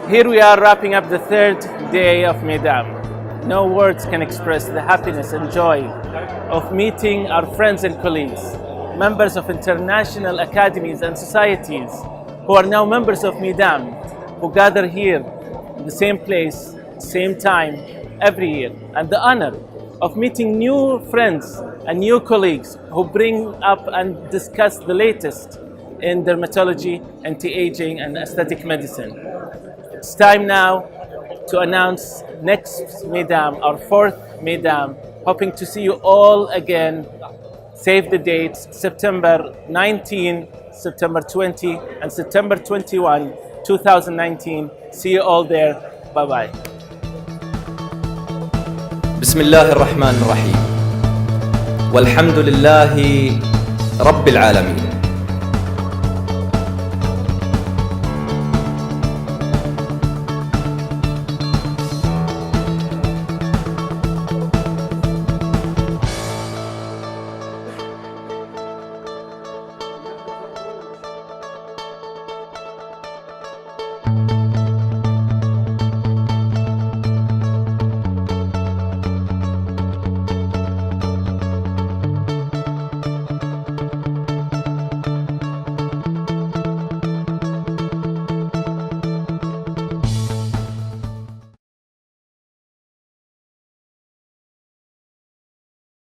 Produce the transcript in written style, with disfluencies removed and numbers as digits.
Here we are wrapping up the third day of MEIDAM. No words can express the happiness and joy of meeting our friends and colleagues, members of international academies and societies who are now members of MEIDAM, who gather here in the same place, same time, every year. And the honor of meeting new friends and new colleagues who bring up and discuss the latest in dermatology, anti-aging and aesthetic medicine. It's time now to announce next MEIDAM, our fourth MEIDAM, hoping to see you all again. Save the dates, September 19, September 20, and September 21, 2019. See you all there. Bye-bye. بسم الله الرحمن الرحيم والحمد لله رب العالمين.